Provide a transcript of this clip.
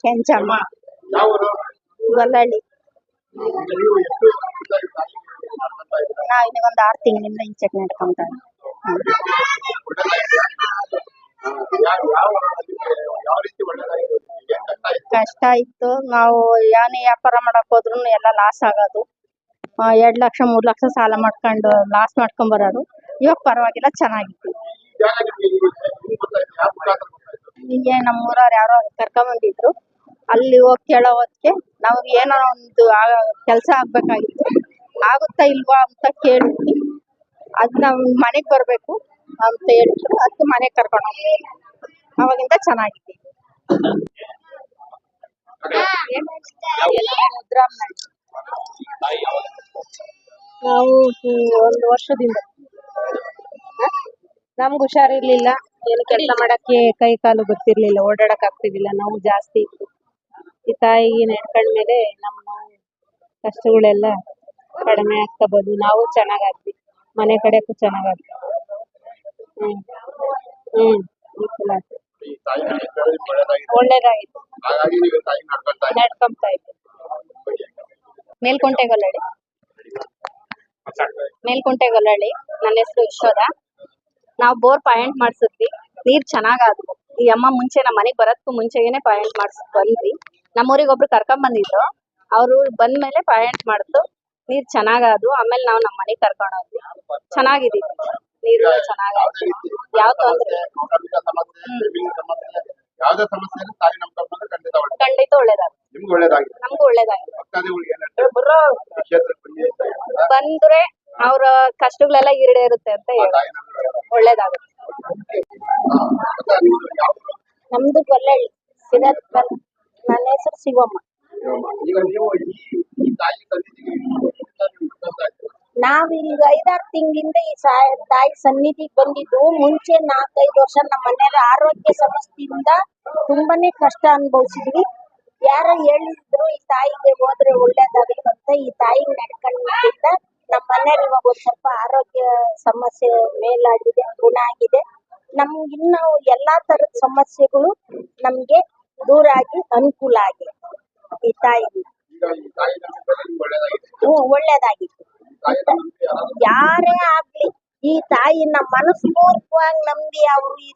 ಕೆಂಚಮ್ಮ, ಗೊಲ್ಲಹಳ್ಳಿ. ನಾವು ಇನ್ನೂ ಒಂದು 6 ತಿಂಗಳಿಂದ ಈಚೆಗೆ ನಡ್ಕೊಂತ ಕಷ್ಟ ಇತ್ತು. ನಾವು ಏನೇ ವ್ಯಾಪಾರ ಮಾಡಕ್ ಹೋದ್ರು ಎಲ್ಲ ಲಾಸ್ ಆಗೋದು. 2 ಲಕ್ಷ 3 ಲಕ್ಷ ಸಾಲ ಮಾಡ್ಕೊಂಡು ಲಾಸ್ ಮಾಡ್ಕೊಂಡ್ ಬರೋರು. ಇವಾಗ ಪರವಾಗಿಲ್ಲ, ಚೆನ್ನಾಗಿತ್ತು. ಹೀಗೆ ನಮ್ಮೂರವ್ರು ಯಾರೋ ಕರ್ಕೊಂಡ್ ಬಂದಿದ್ರು. ಅಲ್ಲಿ ಹೋಗಿ ಕೇಳೋ ಹೊತ್ತಿಗೆ ನಮ್ಗೆ ಏನೋ ಒಂದು ಕೆಲಸ ಆಗ್ಬೇಕಾಗಿತ್ತು. ಆಗುತ್ತಾ ಇಲ್ವಾ ಅಂತ ಕೇಳಿ ಅದ್ ನಾವ್ ಮನೆಗ್ ಬರ್ಬೇಕು ಅಂತ ಹೇಳಿದ್ರು. ಅದಕ್ಕೆ ಮನೆಗ್ ಕರ್ಕೊಂಡು ಹೋಗಿ ಅವಾಗಿಂದ ಚೆನ್ನಾಗಿದೆ. ನಾವು 1 ವರ್ಷದಿಂದ ನಮ್ಗೆ ಹುಷಾರಿರ್ಲಿಲ್ಲ. ಏನು ಕೆಲಸ ಮಾಡಕ್ಕೆ ಕೈ ಕಾಲು ಗೊತ್ತಿರ್ಲಿಲ್ಲ, ಓಡಾಡಕ್ ಆಗ್ತಿರ್ಲಿಲ್ಲ. ನಾವು ಜಾಸ್ತಿ ಈ ತಾಯಿಗೆ ನಡ್ಕೊಂಡ್ಮೇಲೆ ನಮ್ಮ ಕಷ್ಟಗಳೆಲ್ಲ ಕಡಿಮೆ ಆಗ್ತಾ ಬಂದ್ವಿ. ನಾವು ಚೆನ್ನಾಗಾದ್ವಿ, ಮನೆ ಕಡೆಗೂ ಚೆನ್ನಾಗಾದ್ವಿ. ಒಳ್ಳೇದಾಗಿತ್ತು, ನಡ್ಕೊಂತ ಇದ್ವಿ. ಮೇಲ್ಕುಂಟೆ ಗೊಲ್ಲಹಳ್ಳಿ. ನನ್ನ ಹೆಸರು ಯಶೋಧ. ನಾವು ಬೋರ್ ಪಾಯಿಂಟ್ ಮಾಡ್ಸಿದ್ವಿ, ನೀರ್ ಚೆನ್ನಾಗಾದ್ವು. ಈ ಅಮ್ಮ ಮುಂಚೆ ನಮ್ಮ ಮನೆಗ್ ಬರೋದಕ್ಕೂ ಮುಂಚೆಗೇನೆ ಪಾಯಿಂಟ್ ಮಾಡ್ಸಿದ್ ಬಂದ್ವಿ. ನಮ್ಮೂರಿಗೆ ಒಬ್ರು ಕರ್ಕೊಂಡ್ ಬಂದಿದ್ರು. ಅವ್ರು ಬಂದ್ಮೇಲೆ ಪಾಯಿಂಟ್ ಮಾಡ್ತು, ನೀರ್ ಚೆನ್ನಾಗಾದ್ವು. ಆಮೇಲೆ ನಾವು ನಮ್ಮ ಮನೆಗ್ ಕರ್ಕೊಂಡು ಹೋದ್ವಿ. ಚೆನ್ನಾಗಿದ್ದೀವಿ, ನೀರು ಚೆನ್ನಾಗಾಯ್ತು, ಯಾವ ತೊಂದ್ರೆ ಖಂಡಿತ ಒಳ್ಳೇದಾಗುತ್ತೆ. ನಮ್ಗೂ ಒಳ್ಳೇದಾಗಿದೆ. ಬಂದ್ರೆ ಅವ್ರ ಕಷ್ಟಗಳೆಲ್ಲ ಈಡೇರುತ್ತೆ ಅಂತ ಹೇಳಿ ಒಳ್ಳೇದಾಗುತ್ತೆ. ನಮ್ದು ಗೊಲ್ಲಹಳ್ಳಿ, ನನ್ನ ಹೆಸರು ಶಿವಮ್ಮ. ನಾವೀಗ 5-6 ತಿಂಗಳಿಂದ ಈ ತಾಯಿ ಸನ್ನಿಧಿಗೆ ಬಂದಿದ್ದು. ಮುಂಚೆ 4-5 ವರ್ಷ ನಮ್ಮ ಮನೆಯವ್ರ ಆರೋಗ್ಯ ಸಮಸ್ಯೆಯಿಂದ ತುಂಬಾನೇ ಕಷ್ಟ ಅನುಭವಿಸಿದ್ವಿ. ಯಾರೋ ಹೇಳಿದ್ರು ಈ ತಾಯಿಗೆ ಹೋದ್ರೆ ಒಳ್ಳೇದಾಗುತ್ತೆ ಅಂತ. ಈ ತಾಯಿಗೆ ನಡ್ಕೊಂಡ್ರಿಂದ ನಮ್ಮ ಮನೆಯವ್ರ ಇವಾಗ ಒಂದ್ ಸ್ವಲ್ಪ ಆರೋಗ್ಯ ಸಮಸ್ಯೆ ಮೇಲಾಗಿದೆ, ಗುಣ ಆಗಿದೆ. ನಮ್ಗೆ ಇನ್ನು ಎಲ್ಲಾ ತರದ ಸಮಸ್ಯೆಗಳು ನಮ್ಗೆ ದೂರ ಆಗಿ ಅನುಕೂಲ ಆಗಿದೆ ಈ ತಾಯಿಯಿಂದ. ಒಳ್ಳೇದಾಗಿತ್ತು. ಯಾರೇ ಆಗ್ಲಿ ಈ ತಾಯಿನ ಮನಸ್ಪೂರ್ವಕವಾಗಿ ನಂಬಿ ಅವರು ಈ